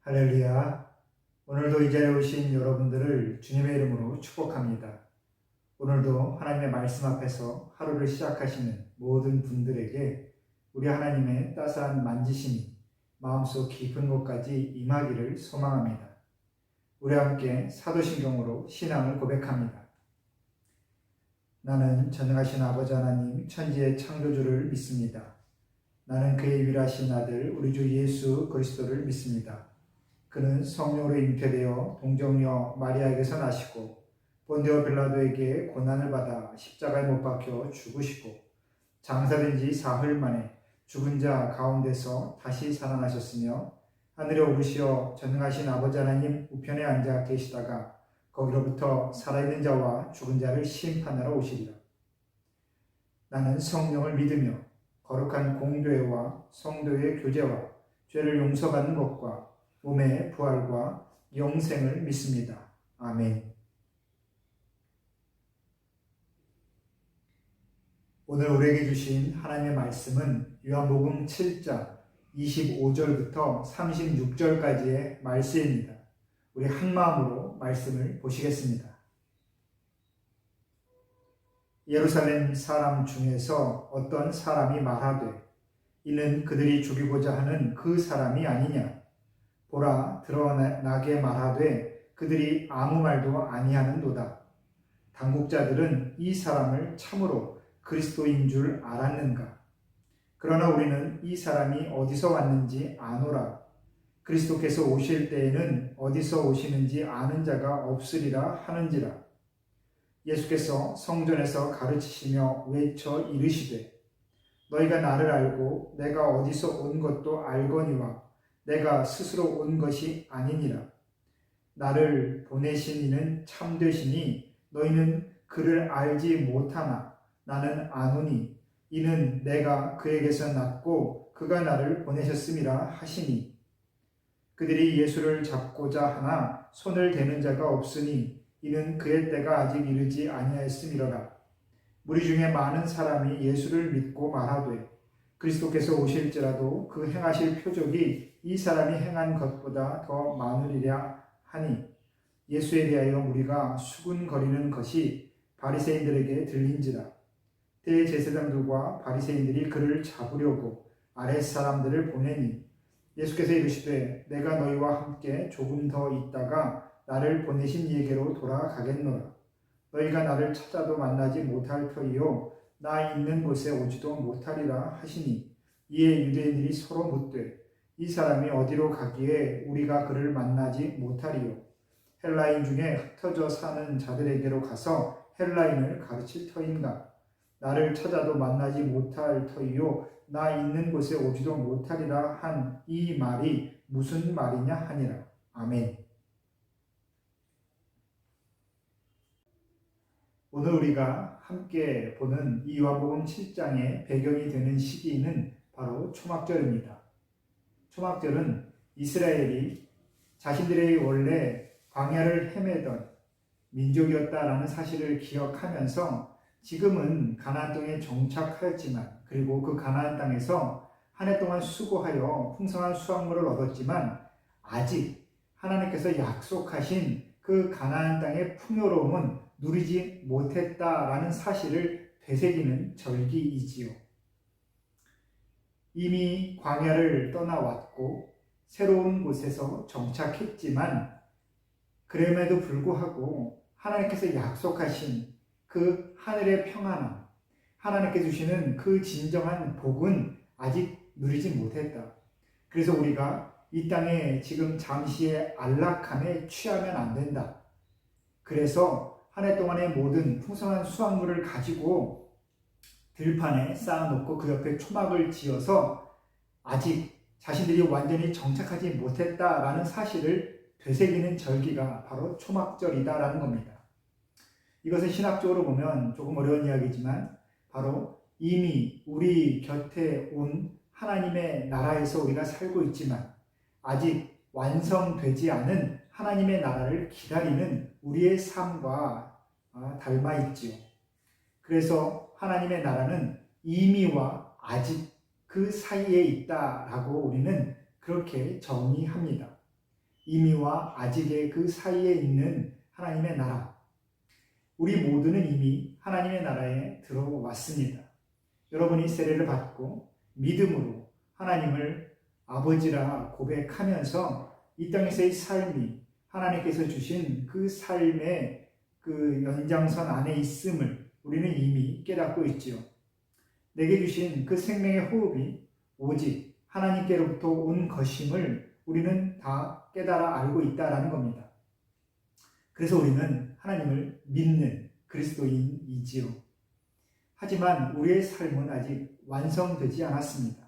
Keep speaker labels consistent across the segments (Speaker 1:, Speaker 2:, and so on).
Speaker 1: 할렐루야. 오늘도 이 자리에 오신 여러분들을 주님의 이름으로 축복합니다. 오늘도 하나님의 말씀 앞에서 하루를 시작하시는 모든 분들에게 우리 하나님의 따스한 만지심이 마음속 깊은 곳까지 임하기를 소망합니다. 우리 함께 사도신경으로 신앙을 고백합니다. 나는 전능하신 아버지 하나님 천지의 창조주를 믿습니다. 나는 그의 유일하신 아들 우리 주 예수 그리스도를 믿습니다. 그는 성령으로 잉태되어 동정녀 마리아에게서 나시고 본디오 빌라도에게 고난을 받아 십자가에 못 박혀 죽으시고 장사된 지 사흘 만에 죽은 자 가운데서 다시 살아나셨으며 하늘에 오르시어 전능하신 아버지 하나님 우편에 앉아 계시다가 거기로부터 살아있는 자와 죽은 자를 심판하러 오시리라. 나는 성령을 믿으며 거룩한 공교회와 성도의 교제와 죄를 용서받는 것과 몸의 부활과 영생을 믿습니다. 아멘. 오늘 우리에게 주신 하나님의 말씀은 요한복음 7장 25절부터 36절까지의 말씀입니다. 우리 한마음으로 말씀을 보시겠습니다. 예루살렘 사람 중에서 어떤 사람이 말하되 이는 그들이 죽이고자 하는 그 사람이 아니냐. 보라 드러나게 말하되 그들이 아무 말도 아니하는도다. 당국자들은 이 사람을 참으로 그리스도인 줄 알았는가. 그러나 우리는 이 사람이 어디서 왔는지 아노라. 그리스도께서 오실 때에는 어디서 오시는지 아는 자가 없으리라 하는지라. 예수께서 성전에서 가르치시며 외쳐 이르시되 너희가 나를 알고 내가 어디서 온 것도 알거니와 내가 스스로 온 것이 아니니라. 나를 보내신 이는 참되시니 너희는 그를 알지 못하나 나는 아노니 이는 내가 그에게서 났고 그가 나를 보내셨음이라 하시니. 그들이 예수를 잡고자 하나 손을 대는 자가 없으니 이는 그의 때가 아직 이르지 아니하였음이로라. 무리 중에 많은 사람이 예수를 믿고 말하되 그리스도께서 오실지라도 그 행하실 표적이 이 사람이 행한 것보다 더 많으리라 하니 예수에 대하여 무리가 수군거리는 것이 바리새인들에게 들린지라. 대제사장들과 바리새인들이 그를 잡으려고 아랫사람들을 보내니 예수께서 이르시되 내가 너희와 함께 조금 더 있다가 나를 보내신 이에게로 돌아가겠노라. 너희가 나를 찾아도 만나지 못할 터이요 나 있는 곳에 오지도 못하리라 하시니. 이에 유대인들이 서로 묻되 이 사람이 어디로 가기에 우리가 그를 만나지 못하리요. 헬라인 중에 흩어져 사는 자들에게로 가서 헬라인을 가르칠 터인가. 나를 찾아도 만나지 못할 터이요 나 있는 곳에 오지도 못하리라 한 이 말이 무슨 말이냐 하니라. 아멘. 오늘 우리가 함께 보는 이 요한복음 7장의 배경이 되는 시기는 바로 초막절입니다. 초막절은 이스라엘이 자신들의 원래 광야를 헤매던 민족이었다라는 사실을 기억하면서 지금은 가나안 땅에 정착하였지만 그리고 그 가나안 땅에서 한 해 동안 수고하여 풍성한 수확물을 얻었지만 아직 하나님께서 약속하신 그 가나안 땅의 풍요로움은 누리지 못했다라는 사실을 되새기는 절기이지요. 이미 광야를 떠나왔고 새로운 곳에서 정착했지만 그럼에도 불구하고 하나님께서 약속하신 그 하늘의 평안함, 하나님께 주시는 그 진정한 복은 아직 누리지 못했다. 그래서 우리가 이 땅에 지금 잠시의 안락함에 취하면 안 된다. 그래서 한 해 동안의 모든 풍성한 수확물을 가지고 들판에 쌓아놓고 그 옆에 초막을 지어서 아직 자신들이 완전히 정착하지 못했다라는 사실을 되새기는 절기가 바로 초막절이다라는 겁니다. 이것은 신학적으로 보면 조금 어려운 이야기지만 바로 이미 우리 곁에 온 하나님의 나라에서 우리가 살고 있지만 아직 완성되지 않은 하나님의 나라를 기다리는 우리의 삶과 닮아있지요. 그래서 하나님의 나라는 이미와 아직 그 사이에 있다라고 우리는 그렇게 정의합니다. 이미와 아직의 그 사이에 있는 하나님의 나라. 우리 모두는 이미 하나님의 나라에 들어왔습니다. 여러분이 세례를 받고 믿음으로 하나님을 아버지라 고백하면서 이 땅에서의 삶이 하나님께서 주신 그 삶의 그 연장선 안에 있음을 우리는 이미 깨닫고 있지요. 내게 주신 그 생명의 호흡이 오직 하나님께로부터 온 것임을 우리는 다 깨달아 알고 있다라는 겁니다. 그래서 우리는 하나님을 믿는 그리스도인이지요. 하지만 우리의 삶은 아직 완성되지 않았습니다.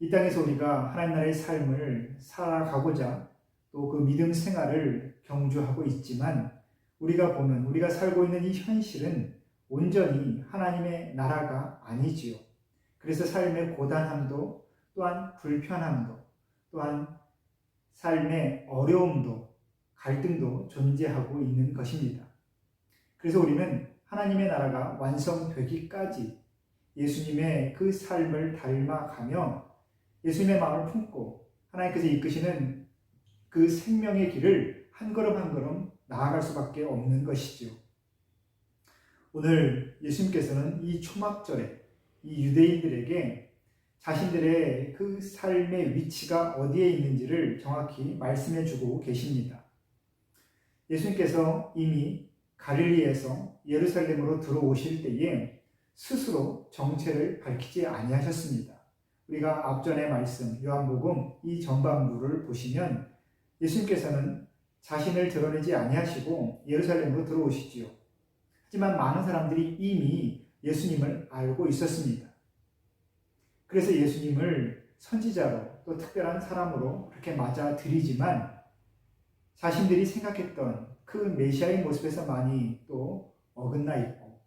Speaker 1: 이 땅에서 우리가 하나님 나라의 삶을 살아가고자 또 그 믿음 생활을 경주하고 있지만 우리가 살고 있는 이 현실은 온전히 하나님의 나라가 아니지요. 그래서 삶의 고단함도 또한 불편함도 또한 삶의 어려움도 갈등도 존재하고 있는 것입니다. 그래서 우리는 하나님의 나라가 완성되기까지 예수님의 그 삶을 닮아가며 예수님의 마음을 품고 하나님께서 이끄시는 그 생명의 길을 한 걸음 한 걸음 나아갈 수밖에 없는 것이죠. 오늘 예수님께서는 이 초막절에 이 유대인들에게 자신들의 그 삶의 위치가 어디에 있는지를 정확히 말씀해 주고 계십니다. 예수님께서 이미 갈릴리에서 예루살렘으로 들어오실 때에 스스로 정체를 밝히지 아니하셨습니다. 우리가 앞전의 말씀 요한복음 이 전반부를 보시면 예수님께서는 자신을 드러내지 아니하시고 예루살렘으로 들어오시지요. 하지만 많은 사람들이 이미 예수님을 알고 있었습니다. 그래서 예수님을 선지자로 또 특별한 사람으로 그렇게 맞아들이지만 자신들이 생각했던 그 메시아의 모습에서 많이 또 어긋나 있고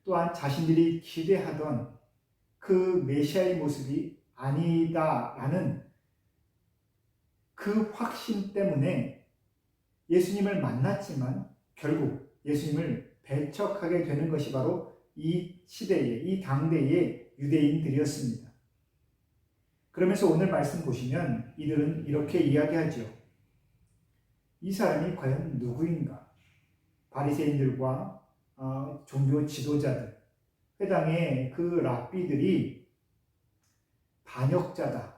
Speaker 1: 또한 자신들이 기대하던 그 메시아의 모습이 아니다라는 그 확신 때문에 예수님을 만났지만 결국 예수님을 배척하게 되는 것이 바로 이 시대의, 이 당대의 유대인들이었습니다. 그러면서 오늘 말씀 보시면 이들은 이렇게 이야기하죠. 이 사람이 과연 누구인가? 바리새인들과 종교 지도자들, 회당의 그 랍비들이 반역자다,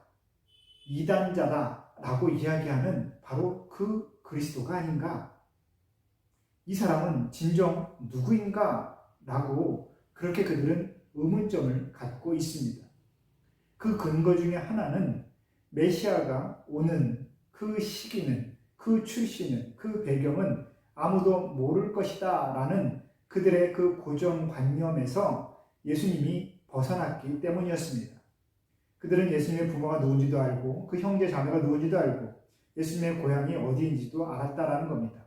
Speaker 1: 이단자다 라고 이야기하는 바로 그 그리스도가 아닌가? 이 사람은 진정 누구인가? 라고 그렇게 그들은 의문점을 갖고 있습니다. 그 근거 중에 하나는 메시아가 오는 그 시기는, 그 출시는, 그 배경은 아무도 모를 것이다 라는 그들의 그 고정관념에서 예수님이 벗어났기 때문이었습니다. 그들은 예수님의 부모가 누군지도 알고 그 형제 자매가 누군지도 알고 예수님의 고향이 어디인지도 알았다라는 겁니다.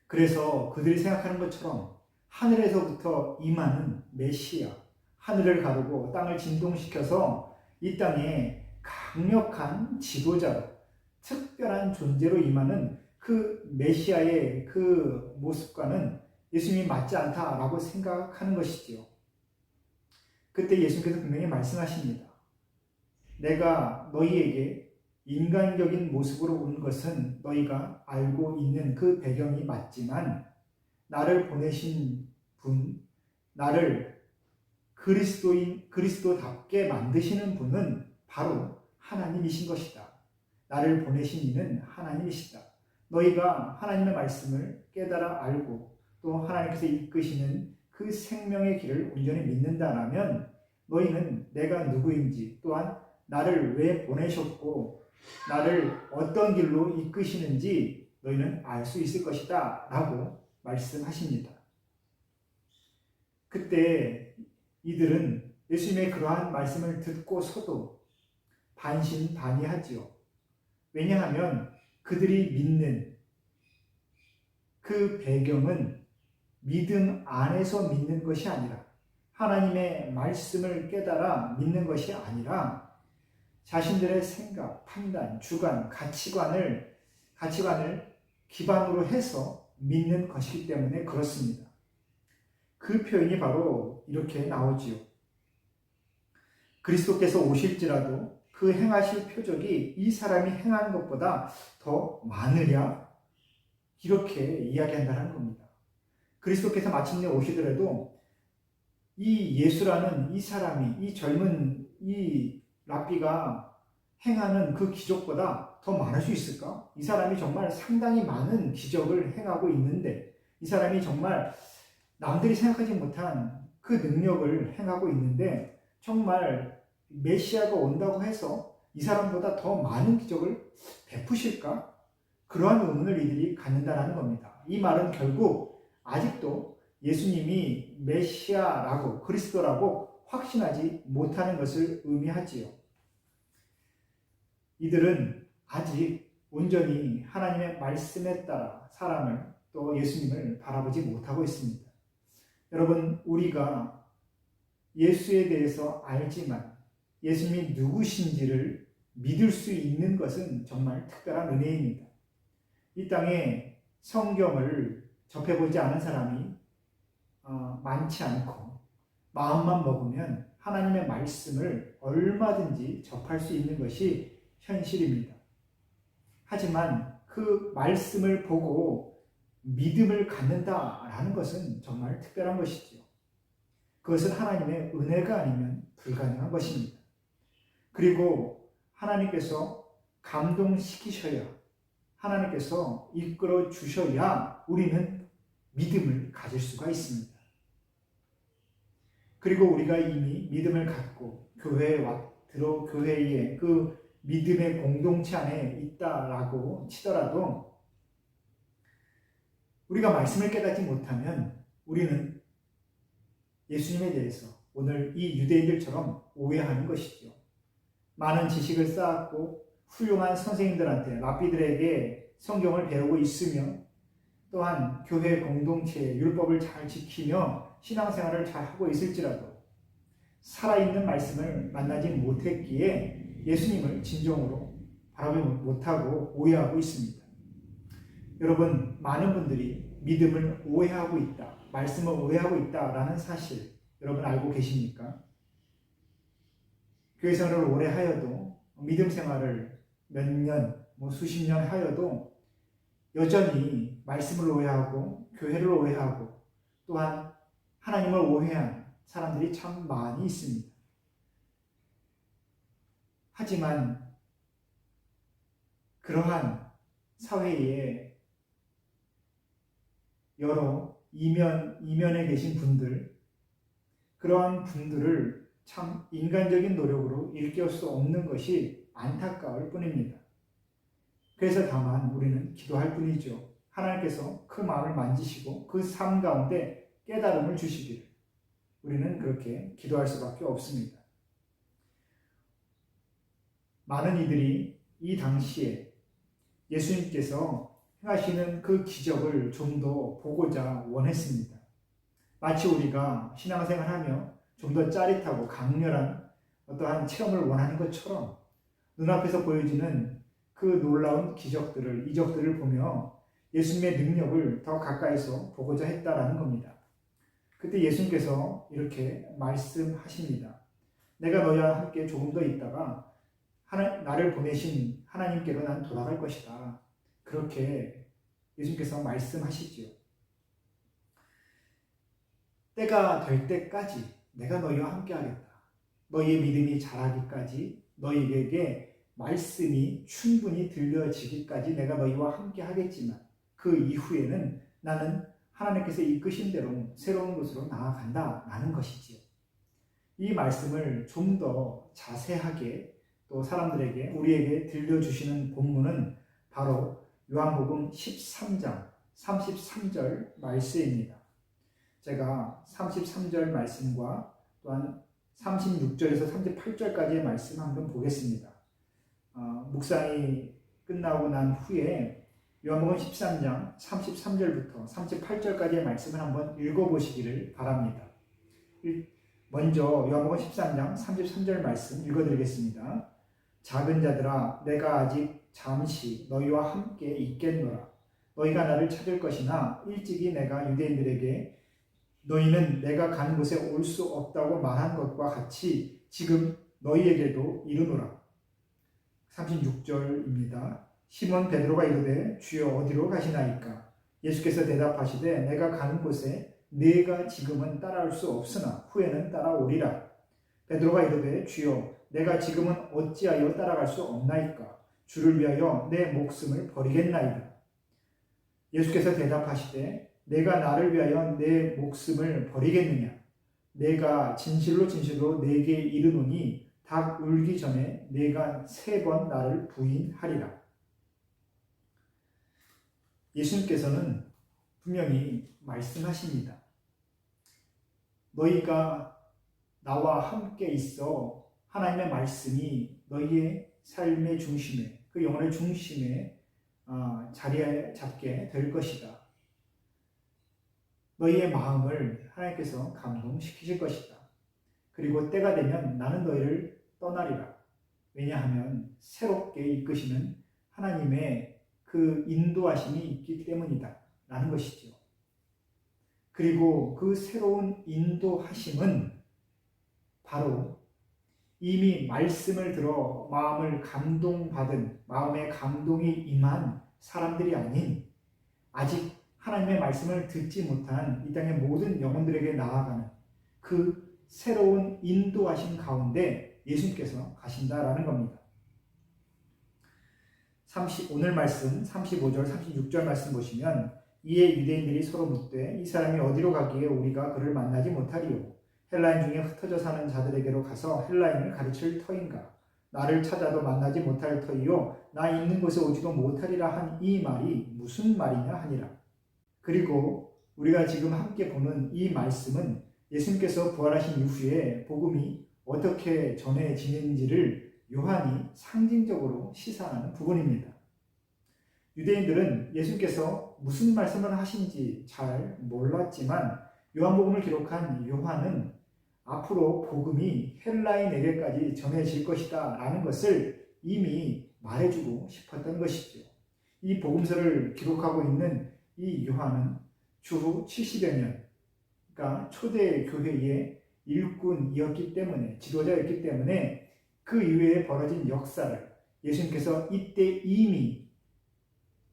Speaker 1: 그래서 그들이 생각하는 것처럼 하늘에서부터 임하는 메시아, 하늘을 가르고 땅을 진동시켜서 이 땅에 강력한 지도자로 특별한 존재로 임하는 그 메시아의 그 모습과는 예수님이 맞지 않다라고 생각하는 것이지요. 그때 예수님께서 분명히 말씀하십니다. 내가 너희에게 인간적인 모습으로 온 것은 너희가 알고 있는 그 배경이 맞지만 나를 보내신 분, 나를 그리스도답게 만드시는 분은 바로 하나님이신 것이다. 나를 보내신 이는 하나님이시다. 너희가 하나님의 말씀을 깨달아 알고 또 하나님께서 이끄시는 그 생명의 길을 온전히 믿는다라면 너희는 내가 누구인지 또한 나를 왜 보내셨고 나를 어떤 길로 이끄시는지 너희는 알 수 있을 것이다 라고 말씀하십니다. 그때 이들은 예수님의 그러한 말씀을 듣고서도 반신반의하지요. 왜냐하면 그들이 믿는 그 배경은 믿음 안에서 믿는 것이 아니라 하나님의 말씀을 깨달아 믿는 것이 아니라 자신들의 생각, 판단, 주관, 가치관을 기반으로 해서 믿는 것이기 때문에 그렇습니다. 그 표현이 바로 이렇게 나오지요. 그리스도께서 오실지라도 그 행하실 표적이 이 사람이 행한 것보다 더 많으랴? 이렇게 이야기한다는 겁니다. 그리스도께서 마침내 오시더라도 이 예수라는 이 사람이, 이 젊은 이 랍비가 행하는 그 기적보다 더 많을 수 있을까? 이 사람이 정말 상당히 많은 기적을 행하고 있는데, 이 사람이 정말 남들이 생각하지 못한 그 능력을 행하고 있는데, 정말 메시아가 온다고 해서 이 사람보다 더 많은 기적을 베푸실까? 그러한 의문을 이들이 갖는다는 겁니다. 이 말은 결국 아직도 예수님이 메시아라고, 그리스도라고 확신하지 못하는 것을 의미하지요. 이들은 아직 온전히 하나님의 말씀에 따라 사람을, 또 예수님을 바라보지 못하고 있습니다. 여러분, 우리가 예수에 대해서 알지만 예수님이 누구신지를 믿을 수 있는 것은 정말 특별한 은혜입니다. 이 땅에 성경을 접해보지 않은 사람이 많지 않고, 마음만 먹으면 하나님의 말씀을 얼마든지 접할 수 있는 것이 현실입니다. 하지만 그 말씀을 보고 믿음을 갖는다라는 것은 정말 특별한 것이지요. 그것은 하나님의 은혜가 아니면 불가능한 것입니다. 그리고 하나님께서 감동시키셔야, 하나님께서 이끌어 주셔야 우리는 믿음을 가질 수가 있습니다. 그리고 우리가 이미 믿음을 갖고 교회에 교회에 그 믿음의 공동체 안에 있다라고 치더라도 우리가 말씀을 깨닫지 못하면 우리는 예수님에 대해서 오늘 이 유대인들처럼 오해하는 것이죠. 많은 지식을 쌓았고 훌륭한 선생님들한테, 랍비들에게 성경을 배우고 있으며, 또한 교회 공동체의 율법을 잘 지키며 신앙생활을 잘 하고 있을지라도 살아있는 말씀을 만나지 못했기에 예수님을 진정으로 바라보지 못하고 오해하고 있습니다. 여러분, 많은 분들이 믿음을 오해하고 있다, 말씀을 오해하고 있다라는 사실 여러분 알고 계십니까? 교회 생활을 오래 하여도, 믿음 생활을 몇 년, 수십 년 하여도 여전히 말씀을 오해하고 교회를 오해하고 또한 하나님을 오해한 사람들이 참 많이 있습니다. 하지만 그러한 사회에 여러 이면에 계신 분들, 그러한 분들을 참 인간적인 노력으로 일깨울 수 없는 것이 안타까울 뿐입니다. 그래서 다만 우리는 기도할 뿐이죠. 하나님께서 그 마음을 만지시고 그 삶 가운데 깨달음을 주시기를 우리는 그렇게 기도할 수밖에 없습니다. 많은 이들이 이 당시에 예수님께서 행하시는 그 기적을 좀 더 보고자 원했습니다. 마치 우리가 신앙생활하며 좀 더 짜릿하고 강렬한 어떠한 체험을 원하는 것처럼 눈앞에서 보여지는 그 놀라운 기적들을, 이적들을 보며 예수님의 능력을 더 가까이서 보고자 했다라는 겁니다. 그때 예수님께서 이렇게 말씀하십니다. 내가 너희와 함께 조금 더 있다가 나를 보내신 하나님께로 난 돌아갈 것이다. 그렇게 예수님께서 말씀하시지요. 때가 될 때까지 내가 너희와 함께 하겠다. 너희의 믿음이 자라기까지, 너희에게 말씀이 충분히 들려지기까지 내가 너희와 함께 하겠지만 그 이후에는 나는 하나님께서 이끄신 대로 새로운 곳으로 나아간다 라는 것이지요. 이 말씀을 좀 더 자세하게 또 사람들에게, 우리에게 들려주시는 본문은 바로 요한복음 13장 33절 말씀입니다. 제가 33절 말씀과 또한 36절에서 38절까지의 말씀 한번 보겠습니다. 묵상이 끝나고 난 후에 요한복음 13장 33절부터 38절까지의 말씀을 한번 읽어보시기를 바랍니다. 먼저 요한복음 13장 33절 말씀 읽어드리겠습니다. 작은 자들아, 내가 아직 잠시 너희와 함께 있겠노라. 너희가 나를 찾을 것이나 일찍이 내가 유대인들에게 너희는 내가 간 곳에 올 수 없다고 말한 것과 같이 지금 너희에게도 이르노라. 36절입니다. 시몬 베드로가 이르되 주여 어디로 가시나이까? 예수께서 대답하시되 내가 가는 곳에 네가 지금은 따라올 수 없으나 후에는 따라오리라. 베드로가 이르되 주여 내가 지금은 어찌하여 따라갈 수 없나이까? 주를 위하여 내 목숨을 버리겠나이다. 예수께서 대답하시되 내가 나를 위하여 내 목숨을 버리겠느냐? 내가 진실로 진실로 네게 이르노니 닭 울기 전에 네가 3번 나를 부인하리라. 예수님께서는 분명히 말씀하십니다. 너희가 나와 함께 있어 하나님의 말씀이 너희의 삶의 중심에, 그 영혼의 중심에 자리에 잡게 될 것이다. 너희의 마음을 하나님께서 감동시키실 것이다. 그리고 때가 되면 나는 너희를 떠나리라. 왜냐하면 새롭게 이끄시는 하나님의 그 인도하심이 있기 때문이다 라는 것이죠. 그리고 그 새로운 인도하심은 바로 이미 말씀을 들어 마음을 감동받은, 마음에 감동이 임한 사람들이 아닌 아직 하나님의 말씀을 듣지 못한 이 땅의 모든 영혼들에게 나아가는 그 새로운 인도하심 가운데 예수님께서 가신다라는 겁니다. 오늘 말씀 35절 36절 말씀 보시면 이에 유대인들이 서로 묻되 이 사람이 어디로 가기에 우리가 그를 만나지 못하리요? 헬라인 중에 흩어져 사는 자들에게로 가서 헬라인을 가르칠 터인가? 나를 찾아도 만나지 못할 터이요 나 있는 곳에 오지도 못하리라 한 이 말이 무슨 말이냐 하니라. 그리고 우리가 지금 함께 보는 이 말씀은 예수님께서 부활하신 이후에 복음이 어떻게 전해지는지를 요한이 상징적으로 시사하는 부분입니다. 유대인들은 예수님께서 무슨 말씀을 하신지 잘 몰랐지만 요한복음을 기록한 요한은 앞으로 복음이 헬라인에게까지 전해질 것이다 라는 것을 이미 말해주고 싶었던 것이죠. 이 복음서를 기록하고 있는 이 요한은 주후 70여 년, 그러니까 초대 교회의 일꾼이었기 때문에, 지도자였기 때문에 그 이후에 벌어진 역사를 예수님께서 이때 이미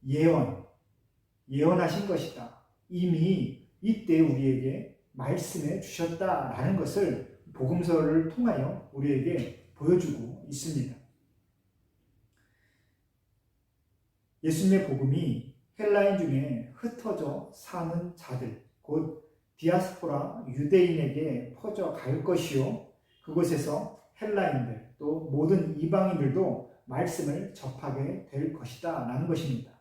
Speaker 1: 예언하신 것이다. 이미 이때 우리에게 말씀해 주셨다라는 것을 복음서를 통하여 우리에게 보여주고 있습니다. 예수님의 복음이 헬라인 중에 흩어져 사는 자들, 곧 디아스포라 유대인에게 퍼져 갈 것이요 그곳에서 헬라인들 또 모든 이방인들도 말씀을 접하게 될 것이다 라는 것입니다.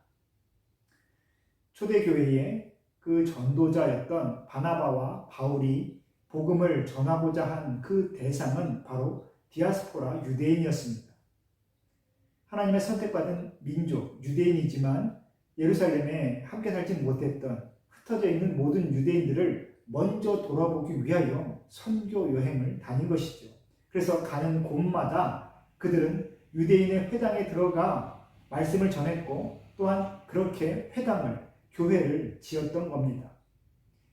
Speaker 1: 초대교회의 그 전도자였던 바나바와 바울이 복음을 전하고자 한 그 대상은 바로 디아스포라 유대인이었습니다. 하나님의 선택받은 민족, 유대인이지만 예루살렘에 함께 살지 못했던 흩어져 있는 모든 유대인들을 먼저 돌아보기 위하여 선교 여행을 다닌 것이죠. 그래서 가는 곳마다 그들은 유대인의 회당에 들어가 말씀을 전했고 또한 그렇게 회당을, 교회를 지었던 겁니다.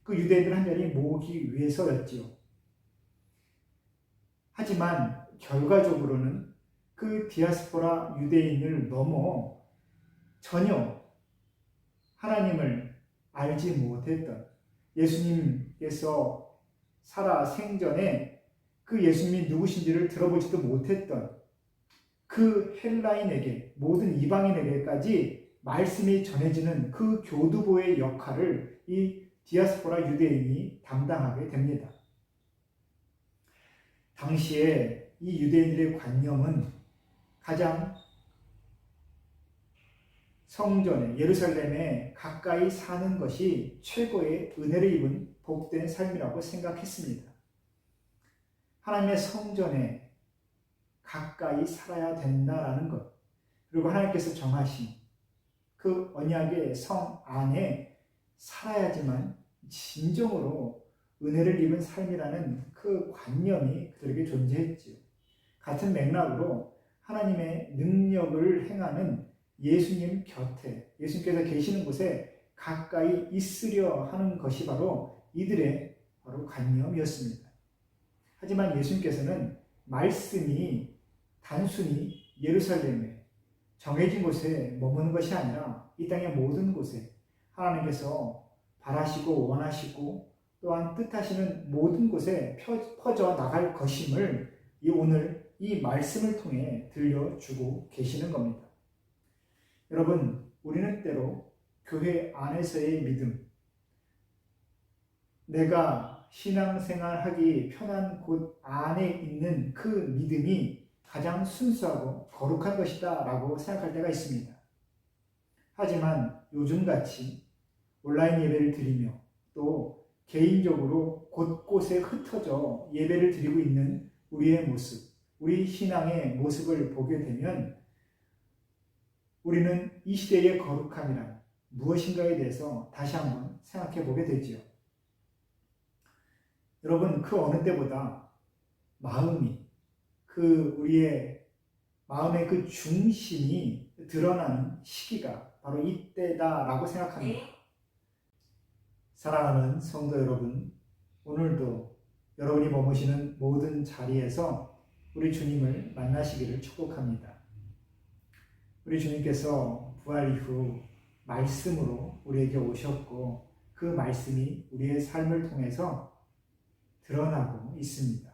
Speaker 1: 그 유대인들 한 자리 모으기 위해서였지요. 하지만 결과적으로는 그 디아스포라 유대인을 넘어 전혀 하나님을 알지 못했던, 예수님께서 살아 생전에 그 예수님이 누구신지를 들어보지도 못했던 그 헬라인에게, 모든 이방인에게까지 말씀이 전해지는 그 교두보의 역할을 이 디아스포라 유대인이 담당하게 됩니다. 당시에 이 유대인들의 관념은 가장 성전에, 예루살렘에 가까이 사는 것이 최고의 은혜를 입은 복된 삶이라고 생각했습니다. 하나님의 성전에 가까이 살아야 된다라는 것, 그리고 하나님께서 정하신 그 언약의 성 안에 살아야지만 진정으로 은혜를 입은 삶이라는 그 관념이 그들에게 존재했지요. 같은 맥락으로 하나님의 능력을 행하는 예수님 곁에, 예수님께서 계시는 곳에 가까이 있으려 하는 것이 바로 이들의 관념이었습니다. 하지만 예수님께서는 말씀이 단순히 예루살렘에, 정해진 곳에 머무는 것이 아니라 이 땅의 모든 곳에 하나님께서 바라시고 원하시고 또한 뜻하시는 모든 곳에 퍼져 나갈 것임을 오늘 이 말씀을 통해 들려주고 계시는 겁니다. 여러분, 우리는 때로 교회 안에서의 믿음, 내가 신앙생활하기 편한 곳 안에 있는 그 믿음이 가장 순수하고 거룩한 것이다 라고 생각할 때가 있습니다. 하지만 요즘같이 온라인 예배를 드리며 또 개인적으로 곳곳에 흩어져 예배를 드리고 있는 우리의 모습, 우리 신앙의 모습을 보게 되면 우리는 이 시대의 거룩함이란 무엇인가에 대해서 다시 한번 생각해 보게 되지요. 여러분, 그 어느 때보다 우리의 마음의 그 중심이 드러나는 시기가 바로 이때다라고 생각합니다. 사랑하는 성도 여러분, 오늘도 여러분이 머무시는 모든 자리에서 우리 주님을 만나시기를 축복합니다. 우리 주님께서 부활 이후 말씀으로 우리에게 오셨고 그 말씀이 우리의 삶을 통해서 드러나고 있습니다.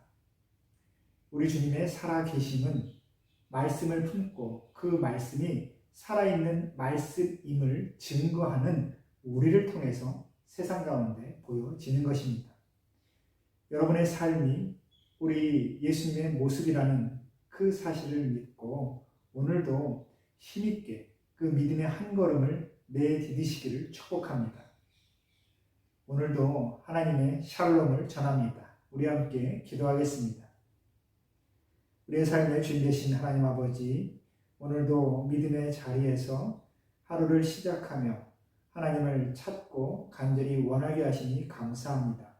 Speaker 1: 우리 주님의 살아계심은 말씀을 품고 그 말씀이 살아있는 말씀임을 증거하는 우리를 통해서 세상 가운데 보여지는 것입니다. 여러분의 삶이 우리 예수님의 모습이라는 그 사실을 믿고 오늘도 힘있게 그 믿음의 한 걸음을 내디디시기를 축복합니다. 오늘도 하나님의 샬롬을 전합니다. 우리 함께 기도하겠습니다. 우리의 삶의 주인 되신 하나님 아버지, 오늘도 믿음의 자리에서 하루를 시작하며 하나님을 찾고 간절히 원하게 하시니 감사합니다.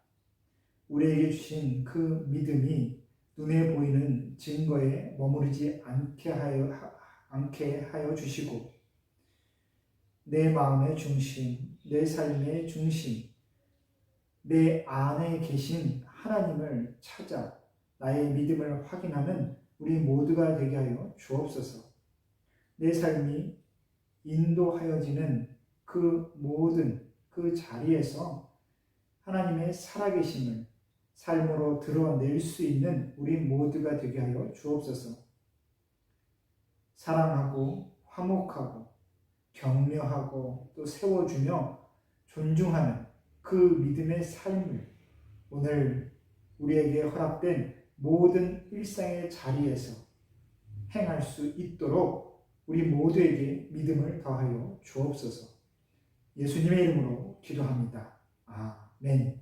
Speaker 1: 우리에게 주신 그 믿음이 눈에 보이는 증거에 머무르지 않게 하여 주시고 내 마음의 중심, 내 삶의 중심, 내 안에 계신 하나님을 찾아 나의 믿음을 확인하는 우리 모두가 되게 하여 주옵소서. 내 삶이 인도하여지는 그 모든 그 자리에서 하나님의 살아계심을 삶으로 드러낼 수 있는 우리 모두가 되게 하여 주옵소서. 사랑하고 화목하고 격려하고 또 세워주며 존중하는 그 믿음의 삶을 오늘 우리에게 허락된 모든 일상의 자리에서 행할 수 있도록 우리 모두에게 믿음을 더하여 주옵소서. 예수님의 이름으로 기도합니다. 아멘.